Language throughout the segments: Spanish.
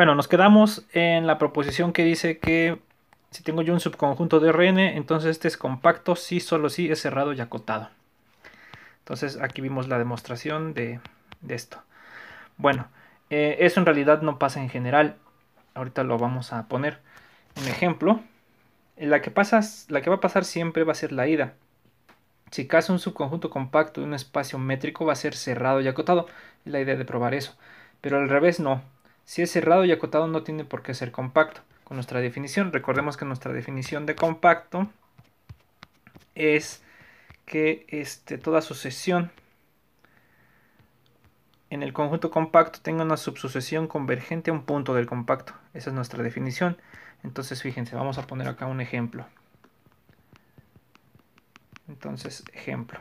Bueno, nos quedamos en la proposición que dice que si tengo yo un subconjunto de Rn, entonces este es compacto si solo si es cerrado y acotado. Entonces aquí vimos la demostración de esto. Bueno, eso en realidad no pasa en general. Ahorita lo vamos a poner. Un ejemplo. La que va a pasar siempre va a ser la ida. Si caso un subconjunto compacto de un espacio métrico va a ser cerrado y acotado. Es la idea de probar eso. Pero al revés no. Si es cerrado y acotado no tiene por qué ser compacto. Con nuestra definición, recordemos que nuestra definición de compacto es que toda sucesión en el conjunto compacto tenga una subsucesión convergente a un punto del compacto. Esa es nuestra definición. Entonces fíjense, vamos a poner acá un ejemplo. Entonces, ejemplo.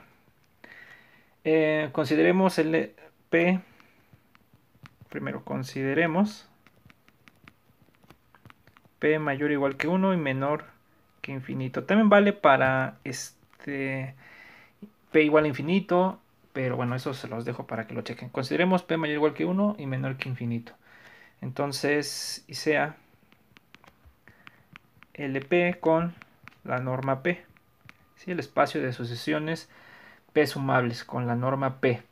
Consideremos el P. Primero consideremos P mayor o igual que 1 y menor que infinito. También vale para P igual a infinito, pero bueno, eso se los dejo para que lo chequen. Consideremos P mayor o igual que 1 y menor que infinito. Entonces, y sea LP con la norma P. ¿Sí? El espacio de sucesiones P sumables con la norma P.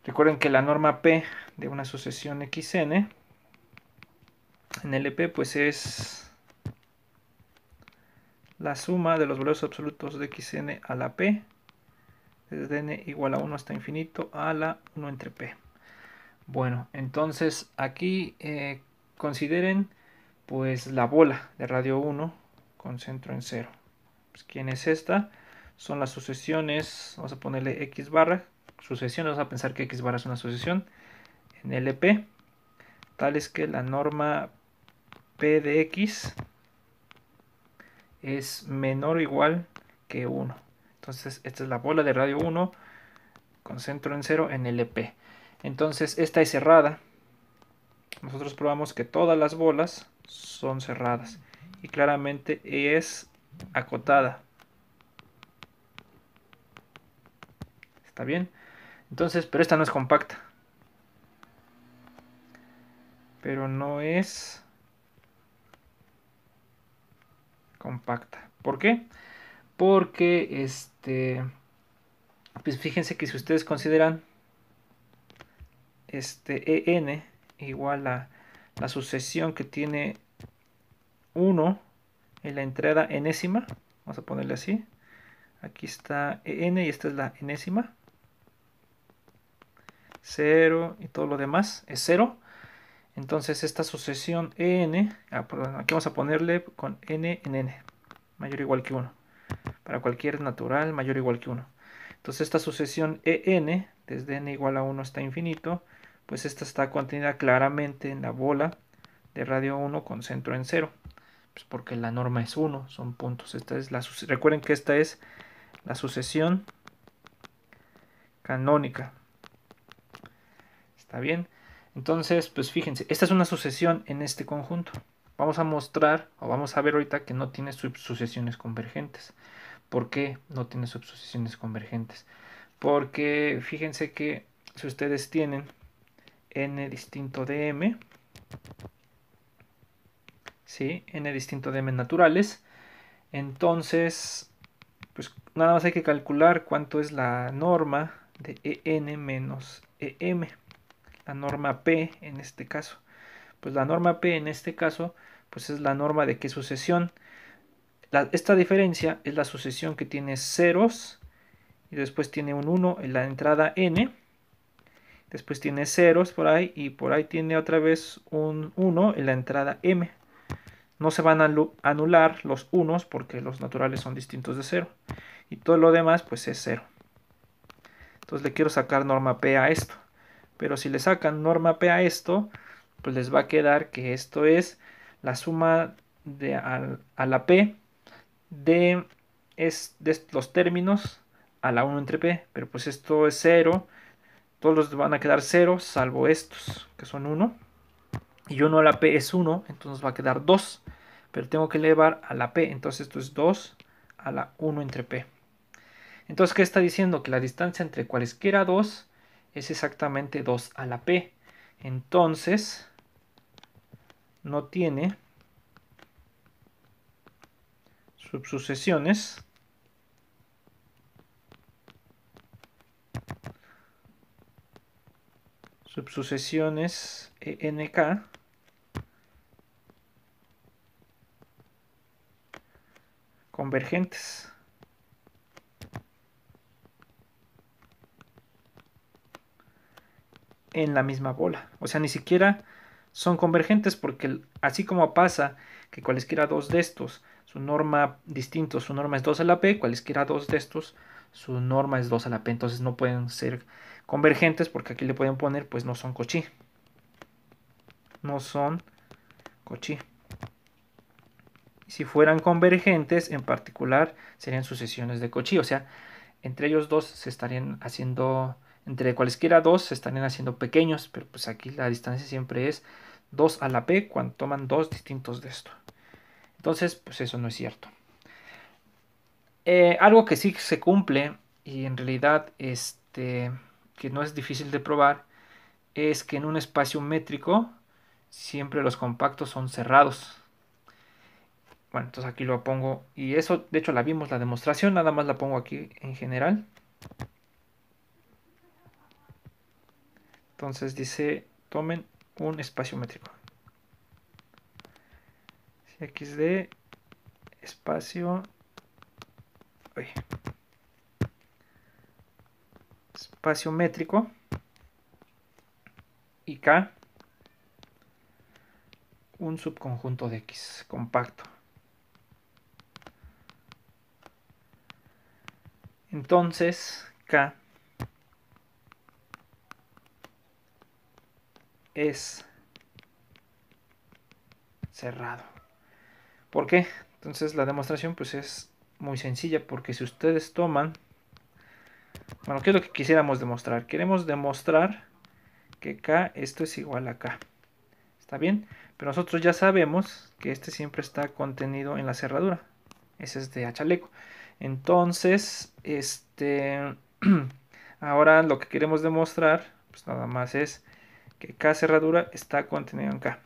Recuerden que la norma P de una sucesión XN en LP pues es la suma de los valores absolutos de xn a la p, desde n igual a 1 hasta infinito a la 1 entre p. Bueno, entonces aquí consideren pues la bola de radio 1 con centro en 0. Pues, ¿quién es esta? Son las sucesiones, vamos a ponerle x barra, sucesiones, vamos a pensar que x barra es una sucesión en LP, tal es que la norma p de x es menor o igual que 1. Entonces, esta es la bola de radio 1 con centro en 0 en LP. Entonces, esta es cerrada. Nosotros probamos que todas las bolas son cerradas. Y claramente es acotada. ¿Está bien? Entonces, pero esta no es compacta. Pero no es compacta. ¿Por qué? Porque pues fíjense que si ustedes consideran en igual a la sucesión que tiene 1 en la entrada enésima, vamos a ponerle así, aquí está en y esta es la enésima, 0 y todo lo demás es 0. Entonces esta sucesión en, perdón, aquí vamos a ponerle con n en n, mayor o igual que 1, para cualquier natural mayor o igual que 1. Entonces esta sucesión en, desde n igual a 1 hasta infinito, pues esta está contenida claramente en la bola de radio 1 con centro en 0. Pues porque la norma es 1, son puntos. Recuerden que esta es la sucesión canónica. ¿Está bien? Entonces, pues fíjense, esta es una sucesión en este conjunto. Vamos a mostrar, o vamos a ver ahorita que no tiene subsucesiones convergentes. ¿Por qué no tiene subsucesiones convergentes? Porque fíjense que si ustedes tienen n distinto de m, ¿sí? N distinto de m naturales, entonces pues nada más hay que calcular cuánto es la norma de en menos em, la norma p en este caso. Pues la norma p en este caso pues es la norma de qué sucesión. Esta diferencia es la sucesión que tiene ceros y después tiene un 1 en la entrada n, después tiene ceros por ahí y por ahí tiene otra vez un 1 en la entrada m. No se van a anular los unos porque los naturales son distintos de 0 y todo lo demás pues es 0. Entonces le quiero sacar norma P a esto. Pero si le sacan norma P a esto, pues les va a quedar que esto es la suma a la P de los términos a la 1 entre P. Pero pues esto es 0. Todos los van a quedar 0 salvo estos que son 1. Y 1 a la P es 1, entonces va a quedar 2. Pero tengo que elevar a la P, entonces esto es 2 a la 1 entre P. Entonces, ¿qué está diciendo? Que la distancia entre cualesquiera dos es exactamente 2 a la p. Entonces, no tiene subsucesiones ENK convergentes. En la misma bola. O sea, ni siquiera son convergentes porque así como pasa que cualesquiera dos de estos, su norma distinto, su norma es 2 a la p, cualesquiera dos de estos, su norma es 2 a la p. Entonces no pueden ser convergentes porque aquí le pueden poner, pues no son Cauchy. No son Cauchy. Si fueran convergentes, en particular, serían sucesiones de Cauchy. O sea, entre ellos dos se estarían haciendo, entre cualesquiera dos se estarían haciendo pequeños, pero pues aquí la distancia siempre es 2 a la p cuando toman dos distintos de esto. Entonces, pues eso no es cierto. Algo que sí se cumple y en realidad que no es difícil de probar es que en un espacio métrico siempre los compactos son cerrados. Bueno, entonces aquí lo pongo y eso de hecho la vimos la demostración, nada más la pongo aquí en general. Entonces dice, tomen un espacio métrico. XD espacio espacio métrico y K un subconjunto de X compacto. Entonces K es cerrado. ¿Por qué? Entonces la demostración pues es muy sencilla porque si ustedes toman, bueno, ¿qué es lo que quisiéramos demostrar? Queremos demostrar que K esto es igual a K. ¿Está bien? Pero nosotros ya sabemos que este siempre está contenido en la cerradura. Ese es de a chaleco. Entonces, ahora lo que queremos demostrar, pues nada más es que K cerradura está contenido en K.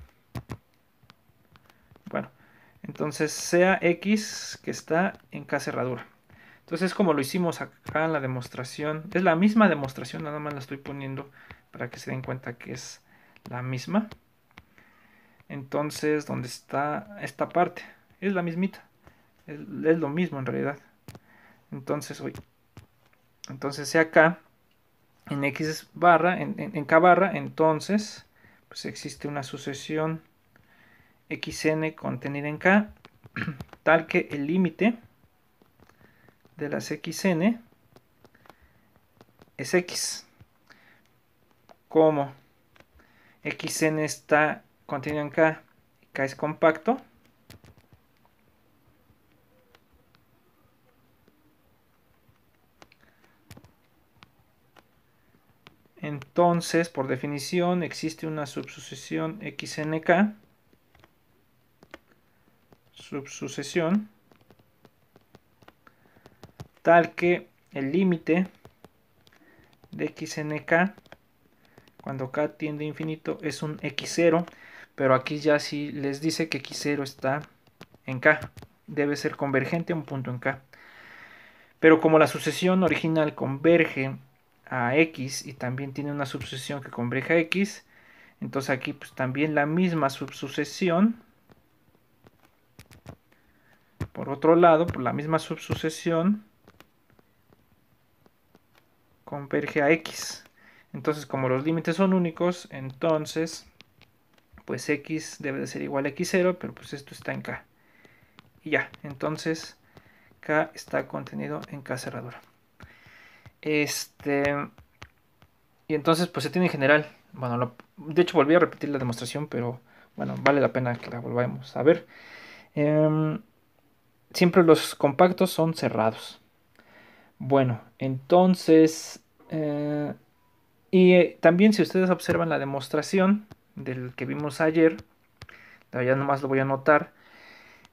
Bueno, entonces sea X que está en K cerradura. Entonces, como lo hicimos acá en la demostración, es la misma demostración, nada más la estoy poniendo para que se den cuenta que es la misma. Entonces, ¿dónde está esta parte? Es la mismita. Es lo mismo en realidad. Entonces, entonces sea K en X barra, en K barra, entonces, pues existe una sucesión XN contenida en K, tal que el límite de las XN es X. Como XN está contenido en K y K es compacto, entonces, por definición, existe una subsucesión XNK, subsucesión, tal que el límite de XNK, cuando K tiende a infinito, es un X0, pero aquí ya sí les dice que X0 está en K, debe ser convergente a un punto en K. Pero como la sucesión original converge a X y también tiene una subsucesión que converge a X, entonces aquí pues también la misma subsucesión, por otro lado, por la misma subsucesión converge a X. Entonces como los límites son únicos, entonces pues X debe de ser igual a X0, pero pues esto está en K. Y ya, entonces K está contenido en K cerradura. Y entonces pues se tiene en general, bueno, de hecho volví a repetir la demostración, pero bueno, vale la pena que la volvamos a ver. Siempre los compactos son cerrados. Bueno, entonces, también si ustedes observan la demostración del que vimos ayer, ya nomás lo voy a anotar,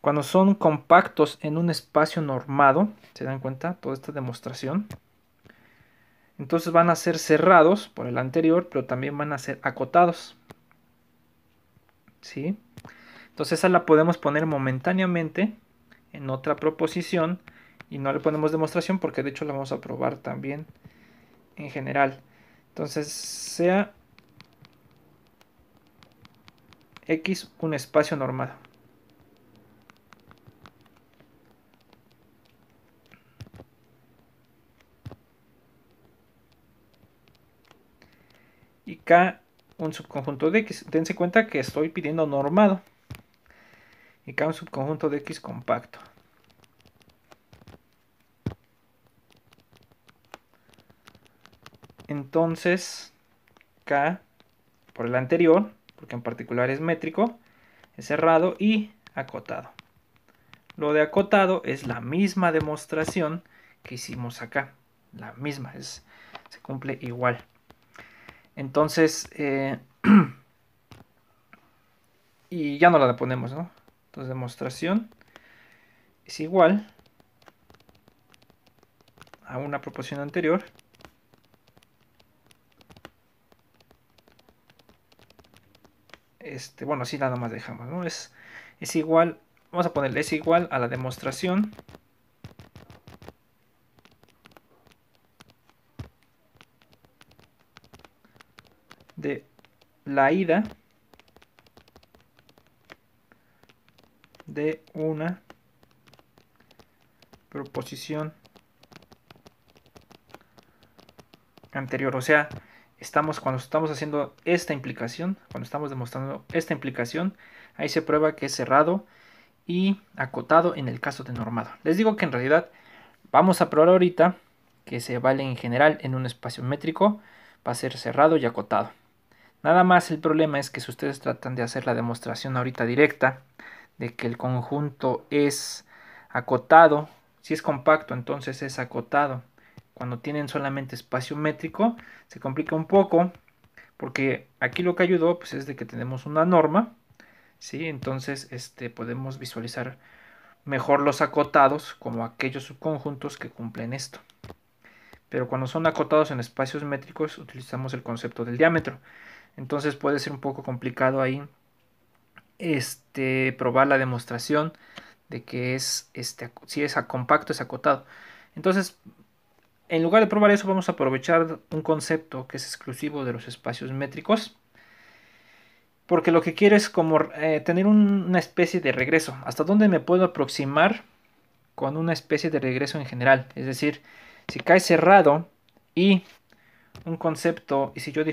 cuando son compactos en un espacio normado, ¿se dan cuenta? Toda esta demostración. Entonces van a ser cerrados por el anterior, pero también van a ser acotados. ¿sí? Entonces esa la podemos poner momentáneamente en otra proposición y no le ponemos demostración porque de hecho la vamos a probar también en general. Entonces sea X un espacio normado. Y K un subconjunto de X. Dense cuenta que estoy pidiendo normado. Y K un subconjunto de X compacto. Entonces K por el anterior, porque en particular es métrico, es cerrado y acotado. Lo de acotado es la misma demostración que hicimos acá. La misma, se cumple igual. Entonces, y ya no la ponemos, ¿no? Entonces, demostración es igual a una proposición anterior. Bueno, así nada más dejamos, ¿no? Es igual, vamos a ponerle, es igual a la demostración de la ida de una proposición anterior. O sea, cuando estamos haciendo esta implicación, cuando estamos demostrando esta implicación, ahí se prueba que es cerrado y acotado en el caso de normado. Les digo que en realidad vamos a probar ahorita que se vale en general en un espacio métrico, va a ser cerrado y acotado. Nada más el problema es que si ustedes tratan de hacer la demostración ahorita directa de que el conjunto es acotado, si es compacto entonces es acotado. Cuando tienen solamente espacio métrico se complica un poco porque aquí lo que ayudó pues, es de que tenemos una norma, ¿sí? Entonces podemos visualizar mejor los acotados como aquellos subconjuntos que cumplen esto. Pero cuando son acotados en espacios métricos utilizamos el concepto del diámetro. Entonces puede ser un poco complicado ahí probar la demostración de que es si es compacto es acotado. Entonces, en lugar de probar eso, vamos a aprovechar un concepto que es exclusivo de los espacios métricos. Porque lo que quiero es como tener una especie de regreso. ¿Hasta dónde me puedo aproximar con una especie de regreso en general? Es decir, si cae cerrado y un concepto, y si yo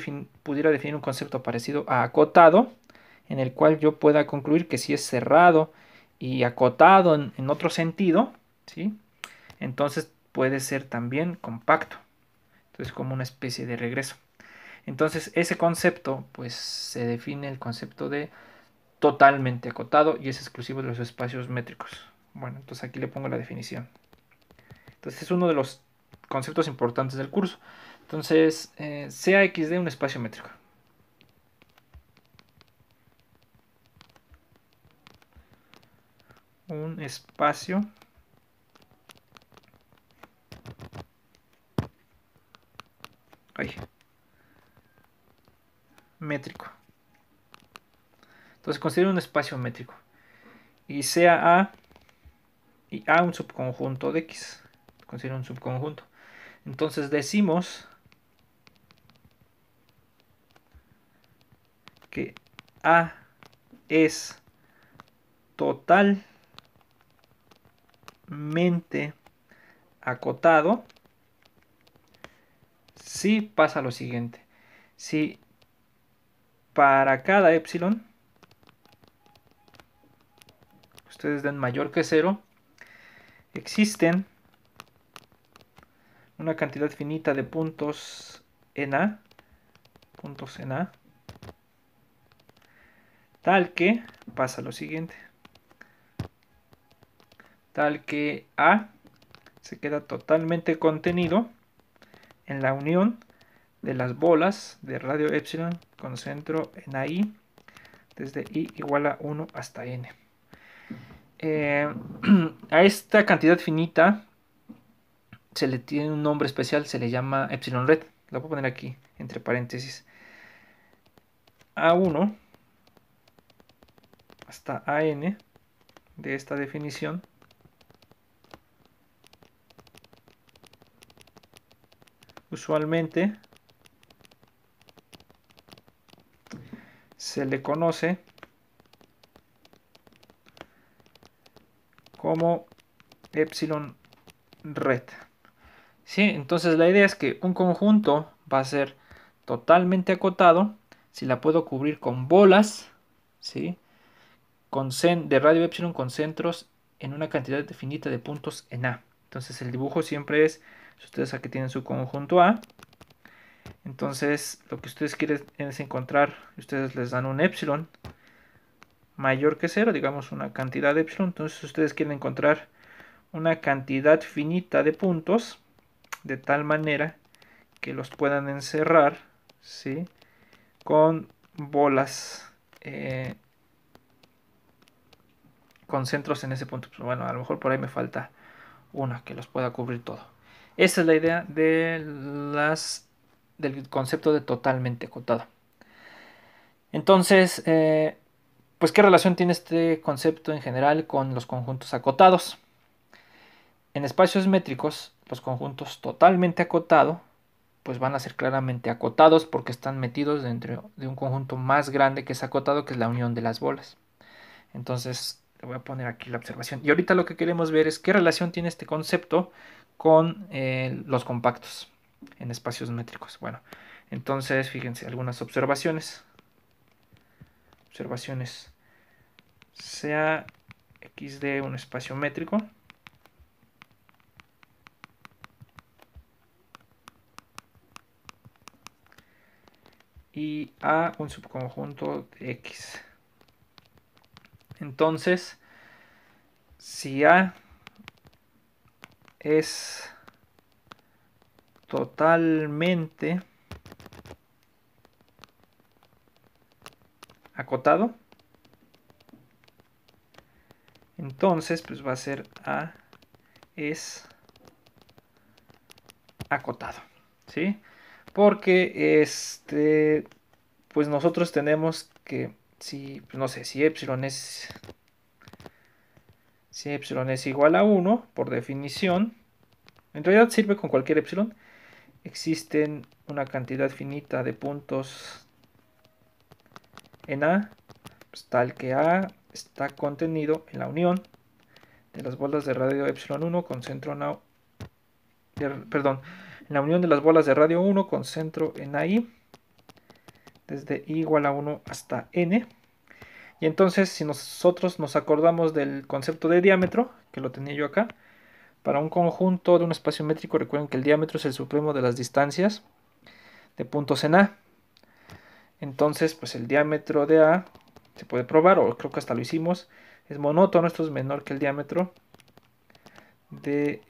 pudiera definir un concepto parecido a acotado, en el cual yo pueda concluir que si es cerrado y acotado en otro sentido, ¿sí? Entonces puede ser también compacto. Entonces como una especie de regreso. Entonces ese concepto pues se define el concepto de totalmente acotado y es exclusivo de los espacios métricos. Bueno, entonces aquí le pongo la definición. Entonces es uno de los conceptos importantes del curso. Entonces, sea X de un espacio métrico. Un espacio métrico. Entonces considero un espacio métrico. Y sea A y A un subconjunto de X. Considero un subconjunto. Entonces decimos que A es totalmente acotado si pasa lo siguiente. Si para cada epsilon ustedes den mayor que 0, existen una cantidad finita de puntos en A, tal que pasa lo siguiente. Tal que A se queda totalmente contenido en la unión de las bolas de radio epsilon con centro en AI desde I igual a 1 hasta N. A esta cantidad finita se le tiene un nombre especial, se le llama epsilon red. Lo voy a poner aquí entre paréntesis. A1 hasta AN de esta definición, usualmente se le conoce como epsilon red. ¿Sí? Entonces la idea es que un conjunto va a ser totalmente acotado si la puedo cubrir con bolas, ¿sí? De radio epsilon con centros en una cantidad definida de puntos en A. Entonces el dibujo siempre es, si ustedes aquí tienen su conjunto A, entonces lo que ustedes quieren es encontrar, ustedes les dan un epsilon mayor que 0, digamos una cantidad de epsilon, entonces ustedes quieren encontrar una cantidad finita de puntos de tal manera que los puedan encerrar, ¿sí? Con bolas con centros en ese punto. Pues bueno, a lo mejor por ahí me falta una que los pueda cubrir todo. Esa es la idea del concepto de totalmente acotado. Entonces, pues ¿qué relación tiene este concepto en general con los conjuntos acotados? En espacios métricos, los conjuntos totalmente acotados pues van a ser claramente acotados porque están metidos dentro de un conjunto más grande que es acotado, que es la unión de las bolas. Entonces, le voy a poner aquí la observación. Y ahorita lo que queremos ver es qué relación tiene este concepto con los compactos en espacios métricos. Bueno, entonces, fíjense, algunas observaciones. Observaciones. Sea X de un espacio métrico. Y A un subconjunto de X. Entonces, si A es totalmente acotado, entonces pues va a ser A es acotado, ¿sí? Porque pues nosotros tenemos que, si, pues no sé, si epsilon es igual a 1, por definición, en realidad sirve con cualquier epsilon, existen una cantidad finita de puntos en A, pues tal que A está contenido en la unión de las bolas de radio epsilon 1 con centro en en la unión de las bolas de radio 1 con centro en AI, desde i igual a 1 hasta n. Y entonces, si nosotros nos acordamos del concepto de diámetro, que lo tenía yo acá, para un conjunto de un espacio métrico, recuerden que el diámetro es el supremo de las distancias de puntos en A. Entonces, pues el diámetro de A se puede probar, o creo que hasta lo hicimos, es monótono, esto es menor que el diámetro de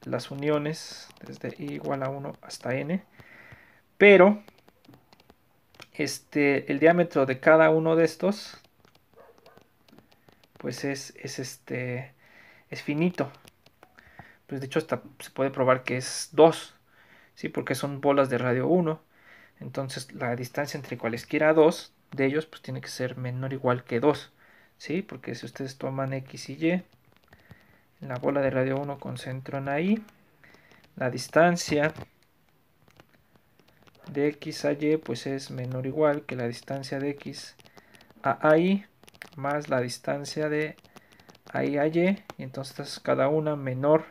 las uniones desde i igual a 1 hasta n, pero el diámetro de cada uno de estos pues es finito. Pues de hecho hasta se puede probar que es 2, ¿sí? Porque son bolas de radio 1. Entonces la distancia entre cualesquiera dos de ellos pues tiene que ser menor o igual que 2, ¿sí? Porque si ustedes toman X y Y, la bola de radio 1 con centro en ahí, la distancia de X a Y pues es menor o igual que la distancia de X a Y más la distancia de ahí a Y, y entonces cada una menor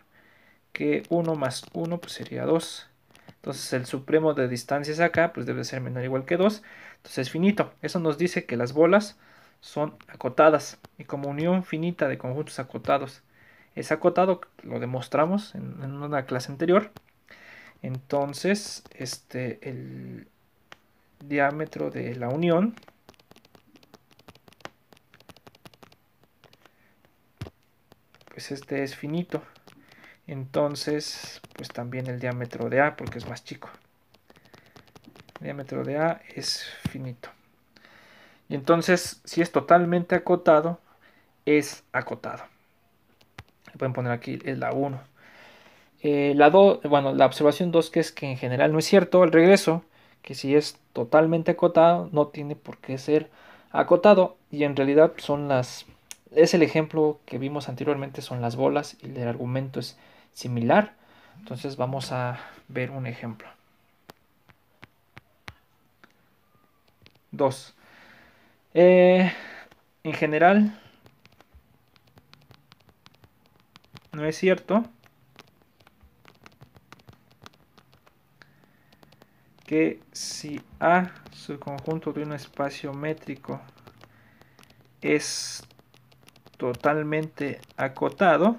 que 1 más 1 pues sería 2. Entonces el supremo de distancias acá pues debe ser menor o igual que 2. Entonces es finito. Eso nos dice que las bolas son acotadas. Y como unión finita de conjuntos acotados es acotado, lo demostramos en una clase anterior. Entonces el diámetro de la unión pues es finito. Entonces pues también el diámetro de A, porque es más chico, el diámetro de A es finito. Y entonces si es totalmente acotado, es acotado. Pueden poner aquí la 1. La observación 2, que es que en general no es cierto, el regreso, que si es totalmente acotado no tiene por qué ser acotado, y en realidad es el ejemplo que vimos anteriormente, son las bolas, y el argumento es similar. Entonces vamos a ver un ejemplo. 2. En general, no es cierto que si A, subconjunto de un espacio métrico, es totalmente acotado,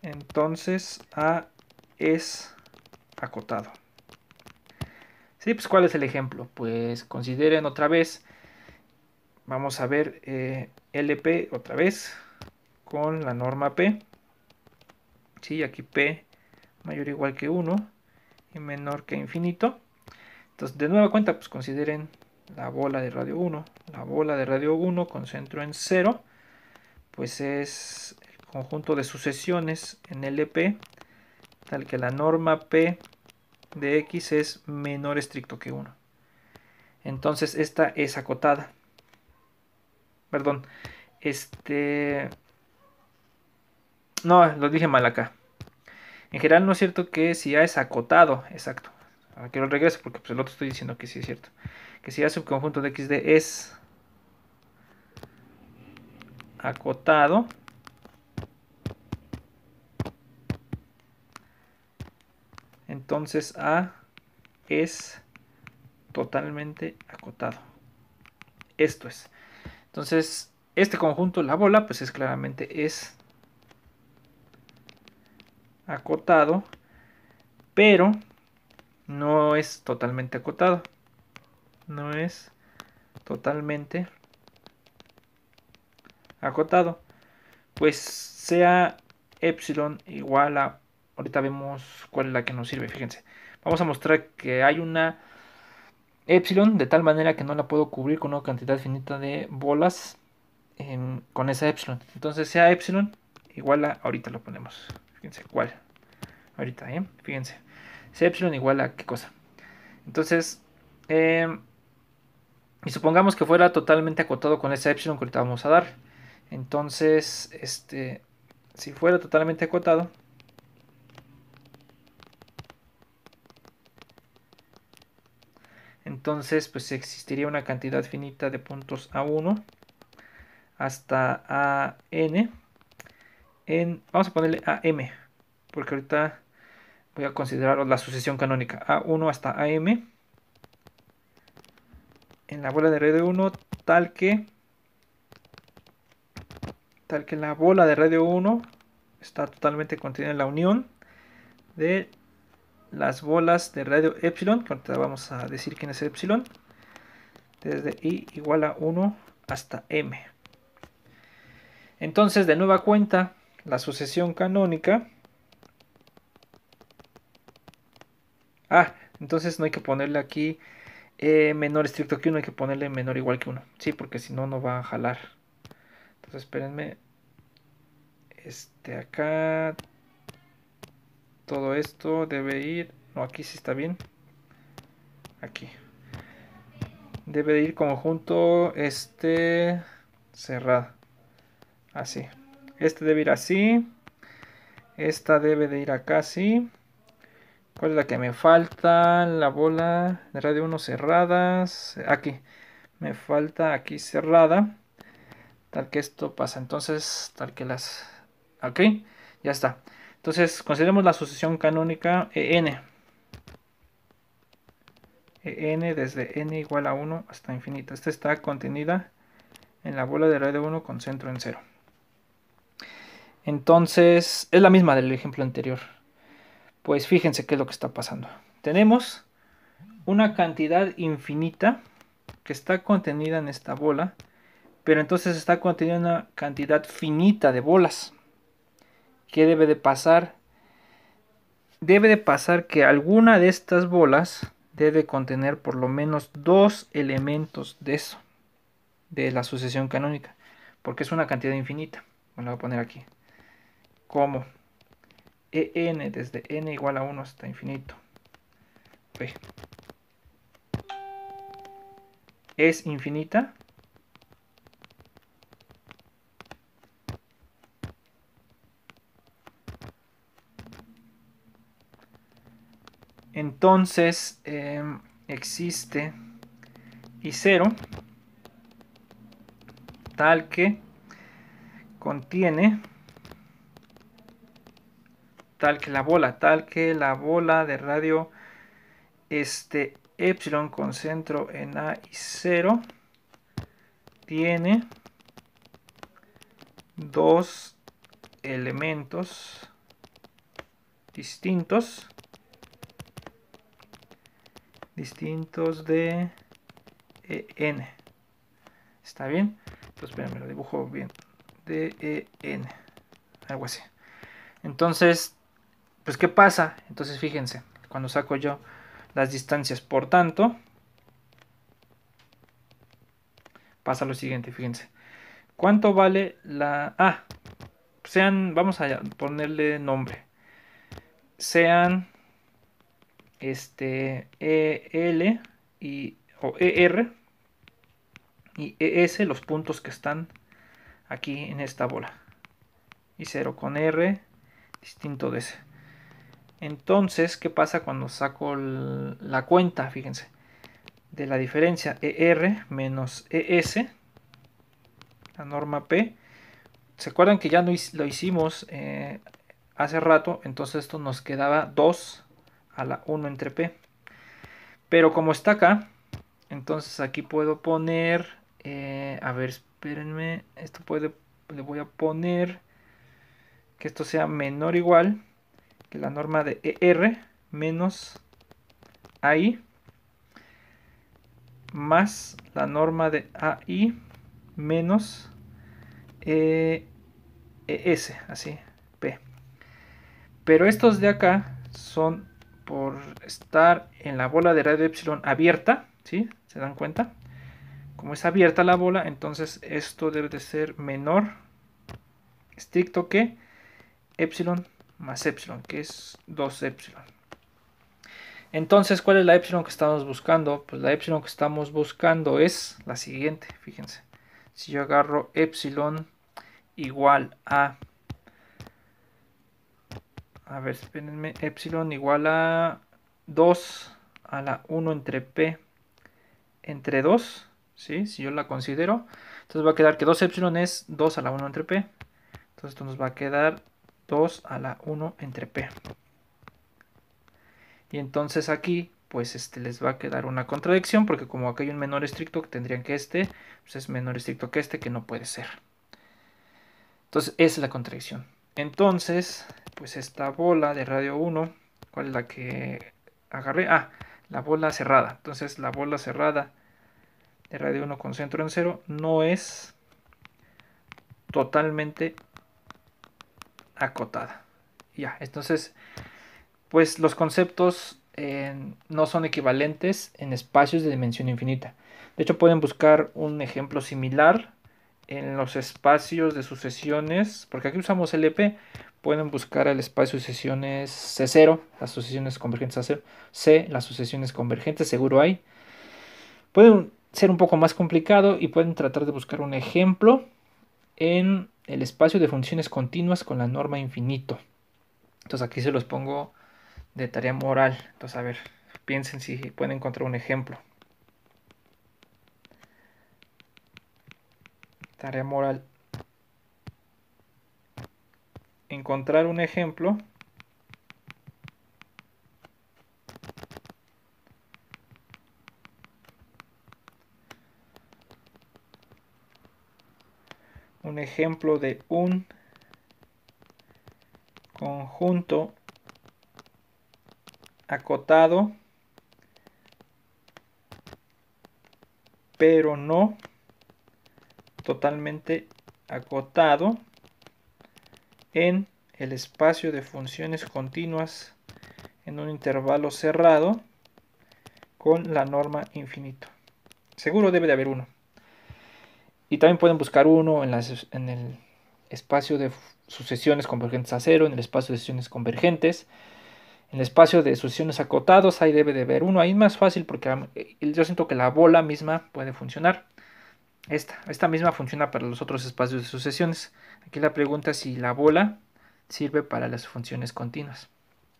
entonces A es acotado. Sí, pues ¿cuál es el ejemplo? Pues consideren otra vez, vamos a ver LP otra vez con la norma P. Sí, aquí P mayor o igual que 1 y menor que infinito. Entonces, de nueva cuenta, pues consideren la bola de radio 1. La bola de radio 1 con centro en 0, pues es el conjunto de sucesiones en LP, tal que la norma P de X es menor estricto que 1. Entonces, esta es acotada. Perdón, no, lo dije mal acá. En general no es cierto que si A es acotado, exacto. Ahora quiero regreso porque pues el otro estoy diciendo que sí es cierto. Que si A subconjunto de XD es acotado, entonces A es totalmente acotado. Esto es. Entonces, este conjunto, la bola, pues es claramente es acotado, pero no es totalmente acotado. No es totalmente acotado. Pues sea epsilon igual a... Ahorita vemos cuál es la que nos sirve, fíjense. Vamos a mostrar que hay una epsilon de tal manera que no la puedo cubrir con una cantidad finita de bolas con esa epsilon. Entonces sea epsilon igual a... Ahorita lo ponemos. Fíjense cuál. Ahorita, fíjense. Sea epsilon igual a qué cosa. Entonces, y supongamos que fuera totalmente acotado con esa epsilon que ahorita vamos a dar. Entonces, si fuera totalmente acotado, entonces pues existiría una cantidad finita de puntos A1 hasta AN. Vamos a ponerle AM, porque ahorita voy a considerar la sucesión canónica. A1 hasta AM en la bola de radio 1, tal que la bola de radio 1 está totalmente contenida en la unión de las bolas de radio epsilon, que ahorita vamos a decir quién es epsilon, desde I igual a 1 hasta M. Entonces, de nueva cuenta, la sucesión canónica... entonces no hay que ponerle aquí menor estricto que 1, hay que ponerle menor o igual que 1. Sí, porque si no, no va a jalar. Entonces, espérenme. Acá... Todo esto debe ir... No, aquí sí está bien. Aquí. Debe de ir conjunto cerrado. Así. Este debe ir así. Esta debe de ir acá así. ¿Cuál es la que me falta? La bola de radio 1 cerradas. Aquí. Me falta aquí cerrada. Tal que esto pasa. Entonces, tal que las... Ok. Ya está. Entonces, consideremos la sucesión canónica EN. EN desde n igual a 1 hasta infinito. Esta está contenida en la bola de radio 1 con centro en 0. Entonces, es la misma del ejemplo anterior. Pues fíjense qué es lo que está pasando. Tenemos una cantidad infinita que está contenida en esta bola, pero entonces está contenida una cantidad finita de bolas. ¿Qué debe de pasar? Debe de pasar que alguna de estas bolas debe contener por lo menos 2 elementos de eso, de la sucesión canónica, porque es una cantidad infinita. Me lo voy a poner aquí. Como EN desde n igual a 1 hasta infinito. es infinita, entonces existe I0 tal que contiene tal que la bola de radio epsilon con centro en A y 0 tiene dos elementos distintos de En. ¿Está bien? Entonces, espérenme, lo dibujo bien. De En. Algo así. Entonces, pues, ¿qué pasa? Entonces, fíjense, cuando saco yo las distancias, por tanto, pasa lo siguiente, fíjense. ¿Cuánto vale la... vamos a ponerle nombre. Sean EL o ER y ES los puntos que están aquí en esta bola. Y 0 con R distinto de ese. Entonces, ¿qué pasa cuando saco la cuenta? Fíjense, de la diferencia ER menos ES, la norma P. ¿Se acuerdan que ya lo hicimos hace rato? Entonces esto nos quedaba 2 a la 1 entre P. Pero como está acá, entonces aquí puedo poner, a ver, espérenme, le voy a poner que esto sea menor o igual que la norma de ER menos AI más la norma de AI menos ES, así, P. Pero estos de acá son por estar en la bola de radio epsilon abierta, ¿sí? ¿Se dan cuenta? Como es abierta la bola, entonces esto debe de ser menor estricto que epsilon más epsilon, que es 2 epsilon. Entonces, ¿cuál es la epsilon que estamos buscando? Pues la epsilon que estamos buscando es la siguiente, fíjense. Si yo agarro epsilon igual a ver, espérenme, epsilon igual a 2 a la 1 entre P entre 2, ¿sí? Si yo la considero, entonces va a quedar que 2 epsilon es 2 a la 1 entre P. Entonces esto nos va a quedar 2 a la 1 entre P. Y entonces aquí, pues les va a quedar una contradicción, porque como aquí hay un menor estricto que tendrían que pues es menor estricto que que no puede ser. Entonces esa es la contradicción. Entonces, pues esta bola de radio 1, ¿cuál es la que agarré? La bola cerrada. Entonces la bola cerrada de radio 1 con centro en 0 no es totalmente acotada. Ya, entonces, pues los conceptos no son equivalentes en espacios de dimensión infinita. De hecho, pueden buscar un ejemplo similar en los espacios de sucesiones, porque aquí usamos LP, pueden buscar el espacio de sucesiones C0, las sucesiones convergentes a 0, C, las sucesiones convergentes, seguro hay. Pueden ser un poco más complicado y pueden tratar de buscar un ejemplo en el espacio de funciones continuas con la norma infinito. Entonces aquí se los pongo de tarea moral. Entonces, a ver, piensen si pueden encontrar un ejemplo. Tarea moral. Encontrar un ejemplo de un conjunto acotado, pero no totalmente acotado en el espacio de funciones continuas en un intervalo cerrado con la norma infinito. Seguro debe de haber uno. Y también pueden buscar uno en el espacio de sucesiones convergentes a 0, en el espacio de sucesiones convergentes, En el espacio de sucesiones acotados ahí debe de haber uno. Ahí es más fácil porque yo siento que la bola misma puede funcionar. Esta misma funciona para los otros espacios de sucesiones. Aquí la pregunta es si la bola sirve para las funciones continuas.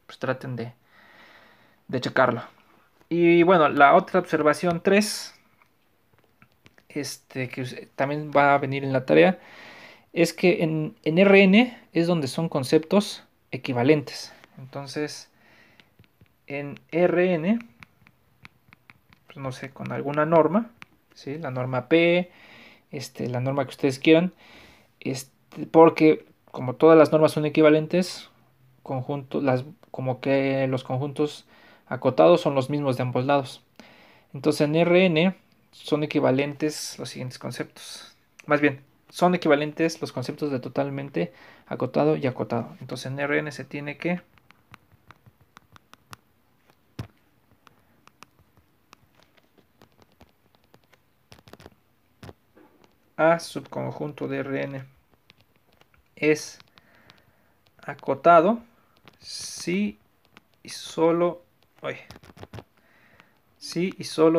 Pues traten de checarlo. Y bueno, la otra observación 3, que también va a venir en la tarea, es que en Rn es donde son conceptos equivalentes. Entonces, en Rn, pues no sé, con alguna norma, ¿sí? La norma P, la norma que ustedes quieran, porque como todas las normas son equivalentes, como que los conjuntos acotados son los mismos de ambos lados. Entonces en Rn son equivalentes los siguientes conceptos. Más bien, son equivalentes los conceptos de totalmente acotado y acotado. Entonces en Rn se tiene que A subconjunto de Rn es acotado si y solo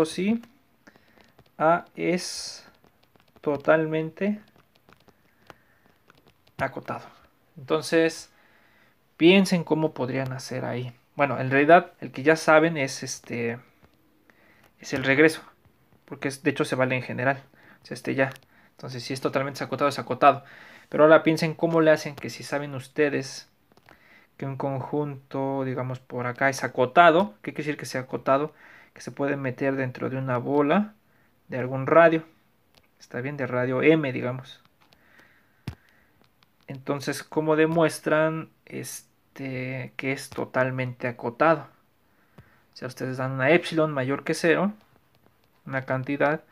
si A es totalmente acotado. Entonces, piensen cómo podrían hacer ahí. Bueno, en realidad el que ya saben es es el regreso, porque de hecho se vale en general. O sea, ya. Entonces, si es totalmente acotado, es acotado. Pero ahora piensen cómo le hacen que si saben ustedes que un conjunto, digamos por acá, es acotado. ¿Qué quiere decir que sea acotado? Que se puede meter dentro de una bola de algún radio. Está bien, de radio M, digamos. Entonces, ¿cómo demuestran que es totalmente acotado? O sea, ustedes dan una epsilon mayor que 0, una cantidad,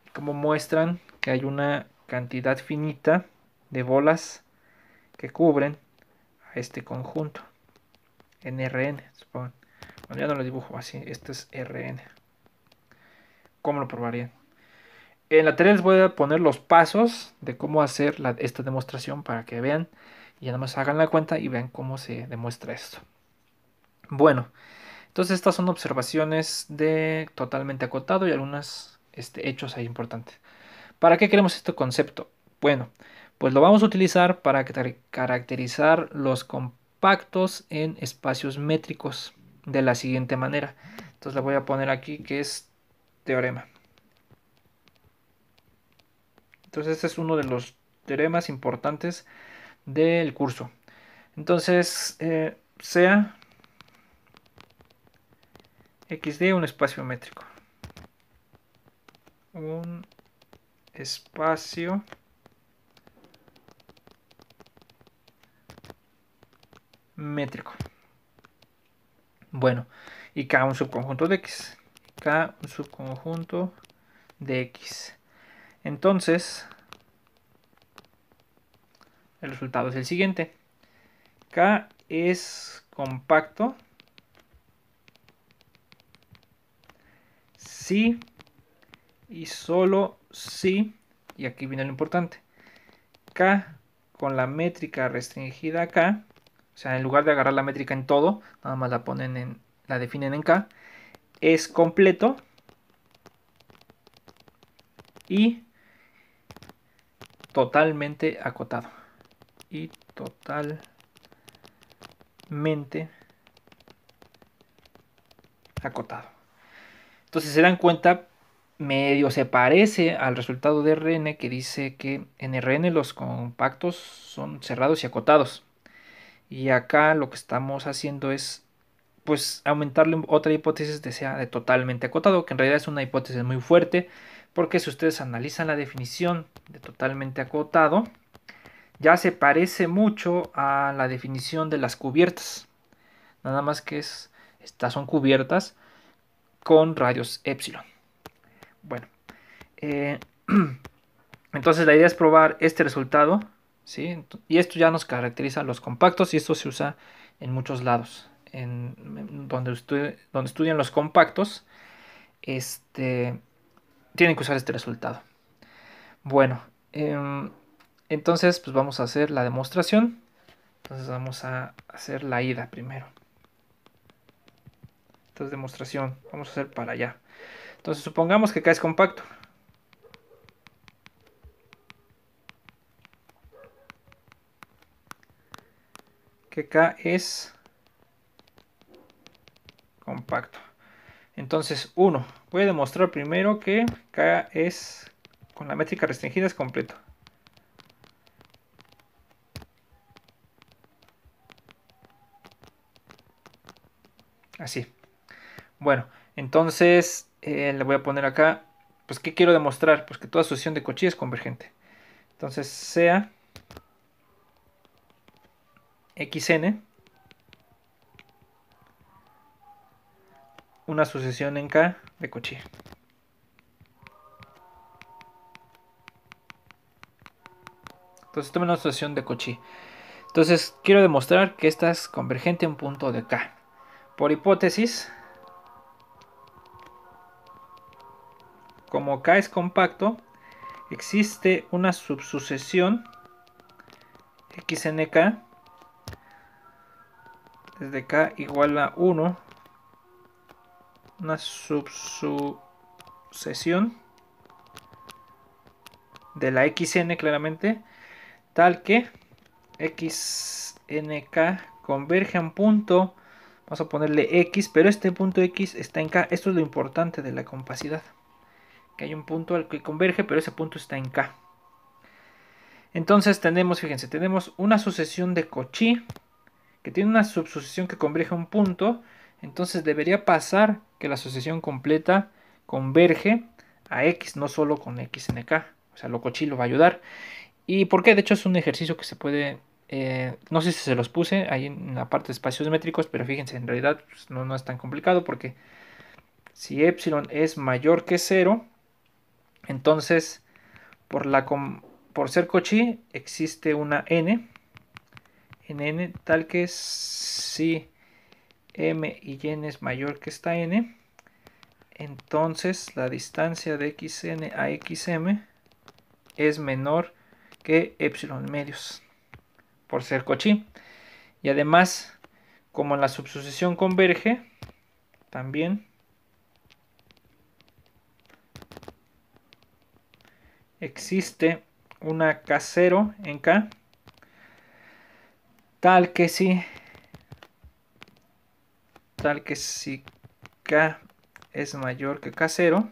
y cómo muestran que hay una cantidad finita de bolas que cubren a este conjunto en Rn, supongo. Bueno, ya no lo dibujo así, esto es Rn. ¿Cómo lo probarían? En la tarea les voy a poner los pasos de cómo hacer esta demostración para que vean y nada más hagan la cuenta y vean cómo se demuestra esto. Bueno, entonces estas son observaciones de totalmente acotado y algunos hechos ahí importantes. ¿Para qué queremos este concepto? Bueno, pues lo vamos a utilizar para caracterizar los compactos en espacios métricos de la siguiente manera. Entonces le voy a poner aquí que es teorema. Entonces este es uno de los teoremas importantes del curso. Entonces, sea XD un espacio métrico. Un espacio métrico. Bueno, y K un subconjunto de X. K un subconjunto de X. Entonces, el resultado es el siguiente. K es compacto si y solo si, y aquí viene lo importante, K con la métrica restringida K, o sea, en lugar de agarrar la métrica en todo, nada más la definen en K, es completo y totalmente acotado. Y totalmente acotado. Entonces se dan cuenta, medio se parece al resultado de Rn que dice que en Rn los compactos son cerrados y acotados. Y acá lo que estamos haciendo es pues aumentarle otra hipótesis de totalmente acotado, que en realidad es una hipótesis muy fuerte, porque si ustedes analizan la definición de totalmente acotado, ya se parece mucho a la definición de las cubiertas. Nada más que estas son cubiertas con radios epsilon. Bueno, eh, entonces la idea es probar este resultado, ¿sí? Y esto ya nos caracteriza a los compactos y esto se usa en muchos lados. Donde estudian los compactos, tienen que usar este resultado. Bueno, entonces pues vamos a hacer la demostración. Entonces vamos a hacer la ida primero. Esta es demostración. Vamos a hacer para allá. Entonces supongamos que K es compacto. Que K es compacto. Entonces, 1. Voy a demostrar primero que K es, con la métrica restringida, es completo. Así. Bueno, entonces le voy a poner acá, pues, ¿qué quiero demostrar? Pues que toda sucesión de Cauchy es convergente. Entonces, sea xn una sucesión en K de Cauchy. Entonces, tome una sucesión de Cauchy. Entonces, quiero demostrar que esta es convergente en un punto de K. Por hipótesis, como K es compacto, existe una subsucesión xnk desde K igual a 1, una subsucesión de la xn claramente, tal que xnk converge a un punto, vamos a ponerle x, pero este punto x está en K. Esto es lo importante de la compacidad, que hay un punto al que converge, pero ese punto está en K. Entonces tenemos, fíjense, tenemos una sucesión de Cauchy que tiene una subsucesión que converge a un punto. Entonces debería pasar que la sucesión completa converge a x, no solo con xnk. O sea, lo Cauchy lo va a ayudar. ¿Y por qué? De hecho es un ejercicio que se puede, no sé si se los puse ahí en la parte de espacios métricos, pero fíjense, en realidad pues, no es tan complicado, porque si epsilon es mayor que 0, entonces por ser Cauchy existe una n, en n tal que si m y n es mayor que esta n, entonces la distancia de xn a xm es menor que epsilon medios, por ser Cauchy. Y además, como la subsucesión converge, también existe una K0 en K, tal que si K es mayor que K0,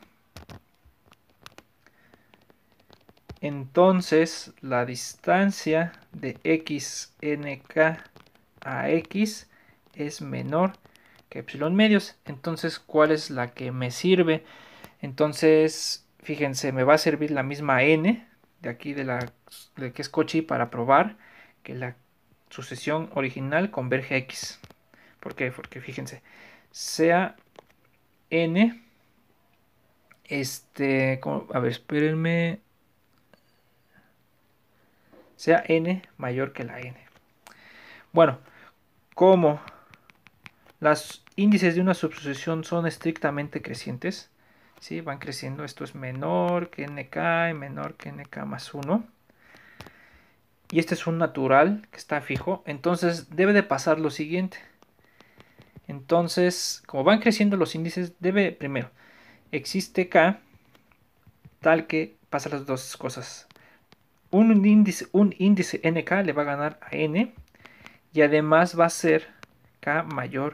entonces la distancia de xnk a x es menor que epsilon medios. Entonces, ¿cuál es la que me sirve? Entonces, fíjense, me va a servir la misma n de aquí de que es Cauchy para probar que la sucesión original converge a x. ¿Por qué? Porque fíjense, sea n, a ver, espérenme, sea n mayor que la n. Bueno, como los índices de una subsucesión son estrictamente crecientes, ¿sí? Van creciendo, esto es menor que nk y menor que nk más 1. Y este es un natural que está fijo, entonces debe de pasar lo siguiente. Entonces, como van creciendo los índices, primero, existe k tal que pasa las dos cosas. Un índice nk le va a ganar a n, y además va a ser k mayor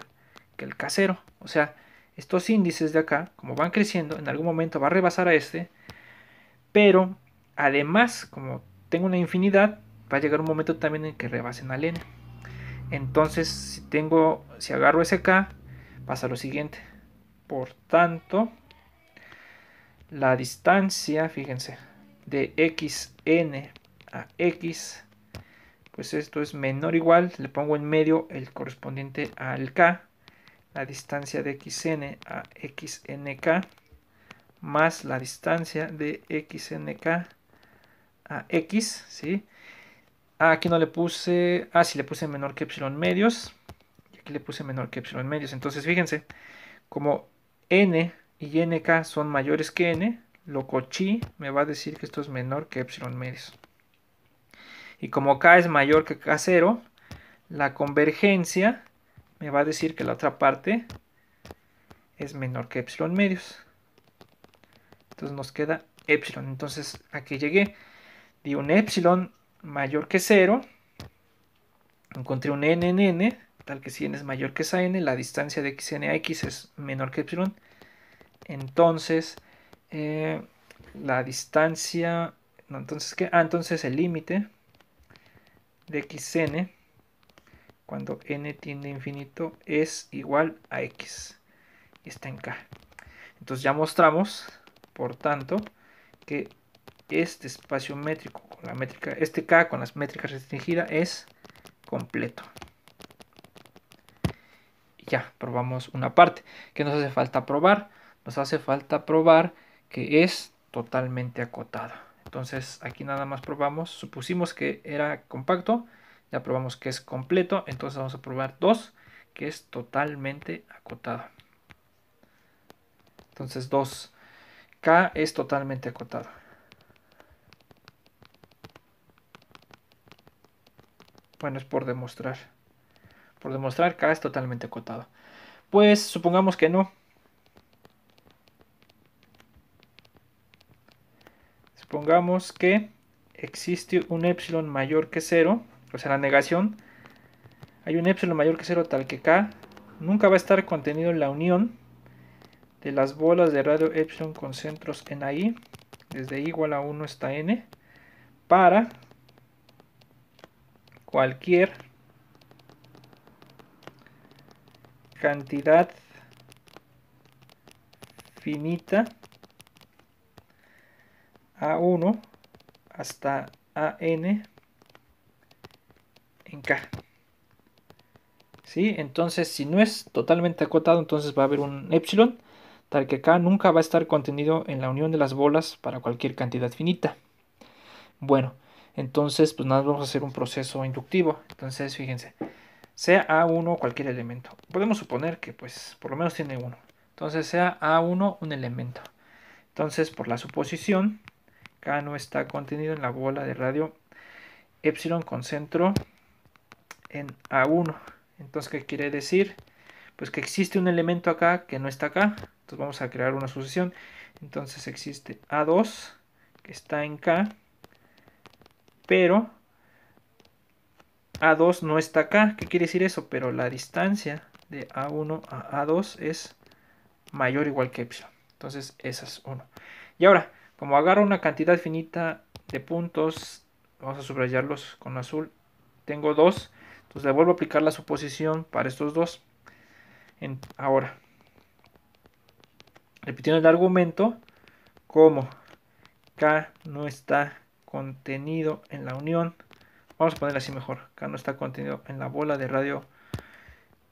que el k0. O sea, estos índices de acá, como van creciendo, en algún momento va a rebasar a este, pero además, como tengo una infinidad, va a llegar un momento también en que rebasen al n. Entonces, si agarro ese k, pasa lo siguiente. Por tanto, la distancia, fíjense, de xn a x, pues esto es menor o igual, le pongo en medio el correspondiente al k, la distancia de xn a xnk, más la distancia de xnk a x, ¿sí? Aquí no le puse, sí le puse menor que epsilon medios, y aquí le puse menor que epsilon medios. Entonces fíjense, como n y nk son mayores que n, lo Cauchy me va a decir que esto es menor que epsilon medios. Y como k es mayor que k0, la convergencia me va a decir que la otra parte es menor que epsilon medios. Entonces nos queda epsilon. Entonces aquí llegué, di un epsilon mayor que 0, encontré un n en n, tal que si n es mayor que esa n, la distancia de xn a x es menor que epsilon. Entonces la distancia, no, entonces ¿qué? Entonces el límite de xn cuando n tiende a infinito es igual a x, y está en k. Entonces ya mostramos, por tanto, que este espacio métrico con la métrica, este k con las métricas restringida es completo. Y ya probamos una parte. ¿Qué nos hace falta probar? Nos hace falta probar que es totalmente acotado. Entonces aquí nada más probamos, supusimos que era compacto, ya probamos que es completo, entonces vamos a probar 2, que es totalmente acotado. Entonces 2k es totalmente acotado. Bueno, es por demostrar. Por demostrar, k es totalmente acotado. Pues supongamos que no. Supongamos que existe un epsilon mayor que 0, o sea, la negación. Hay un epsilon mayor que 0 tal que k nunca va a estar contenido en la unión de las bolas de radio epsilon con centros en I, desde I igual a 1 hasta n, para cualquier cantidad finita A1 hasta AN en K. ¿Sí? Entonces, si no es totalmente acotado, entonces va a haber un epsilon, tal que K nunca va a estar contenido en la unión de las bolas para cualquier cantidad finita. Bueno, entonces, pues nada, vamos a hacer un proceso inductivo. Entonces, fíjense, sea A1 cualquier elemento. Podemos suponer que, pues, por lo menos tiene 1. Entonces, sea A1 un elemento. Entonces, por la suposición, K no está contenido en la bola de radio epsilon con centro en A1. Entonces, ¿qué quiere decir? Pues que existe un elemento acá que no está acá. Entonces vamos a crear una sucesión. Entonces existe A2 que está en K, pero A2 no está acá. ¿Qué quiere decir eso? Pero la distancia de A1 a A2 es mayor o igual que epsilon. Entonces esa es 1. Y ahora, como agarro una cantidad finita de puntos, vamos a subrayarlos con azul. Tengo 2. Entonces le vuelvo a aplicar la suposición para estos dos. Ahora, repitiendo el argumento, como K no está contenido en la unión, vamos a poner así mejor, K no está contenido en la bola de radio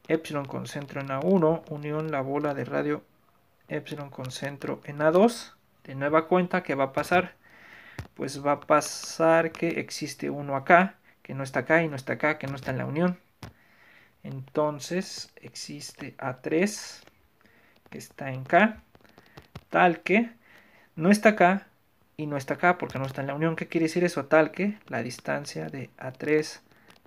epsilon con centro en A1, unión la bola de radio epsilon con centro en A2, de nueva cuenta, ¿qué va a pasar? Pues va a pasar que existe uno acá, que no está acá y no está acá, que no está en la unión. Entonces existe A3 que está en K, tal que no está acá y no está acá porque no está en la unión. ¿Qué quiere decir eso? Tal que la distancia de A3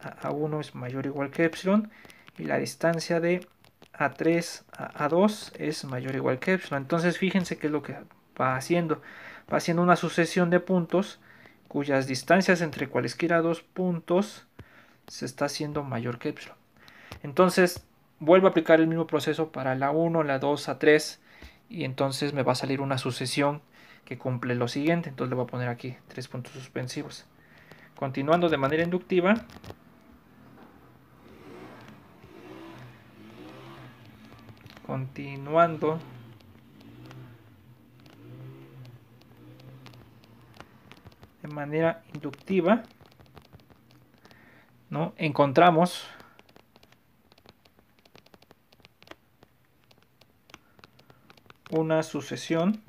a A1 es mayor o igual que epsilon y la distancia de A3 a A2 es mayor o igual que epsilon. Entonces fíjense qué es lo que va haciendo. Va haciendo una sucesión de puntos cuyas distancias entre cualesquiera dos puntos se está haciendo mayor que epsilon. Entonces vuelvo a aplicar el mismo proceso para la 1, la 2, A3 y entonces me va a salir una sucesión que cumple lo siguiente. Entonces le voy a poner aquí 3 puntos suspensivos. Continuando de manera inductiva, ¿no? Encontramos una sucesión,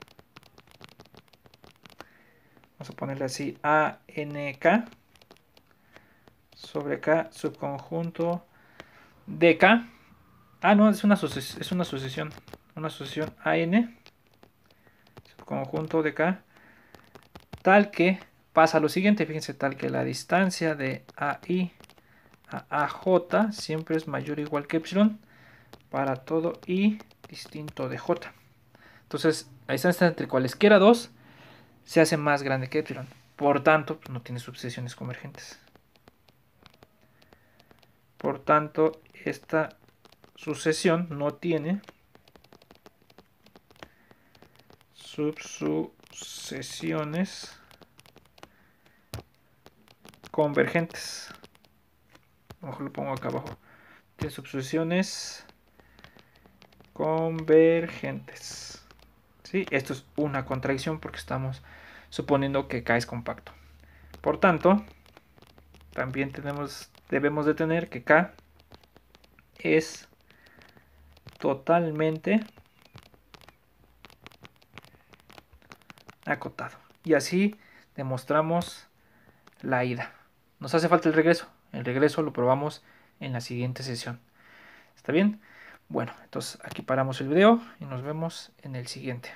vamos a ponerle así, ANK sobre K subconjunto de K. No, es una sucesión AN subconjunto de K, tal que pasa lo siguiente, fíjense, tal que la distancia de AI a AJ siempre es mayor o igual que epsilon para todo I distinto de J. Entonces, la distancia entre cualesquiera dos se hace más grande que epsilon. Por tanto, pues no tiene sucesiones convergentes. Por tanto, esta sucesión no tiene subsucesiones convergentes. A lo mejor lo pongo acá abajo. Tiene subsucesiones convergentes. ¿Sí? Esto es una contradicción porque estamos suponiendo que K es compacto. Por tanto, también debemos de tener que K es totalmente acotado. Y así demostramos la ida. Nos hace falta el regreso. El regreso lo probamos en la siguiente sesión. ¿Está bien? Bueno, entonces aquí paramos el video y nos vemos en el siguiente.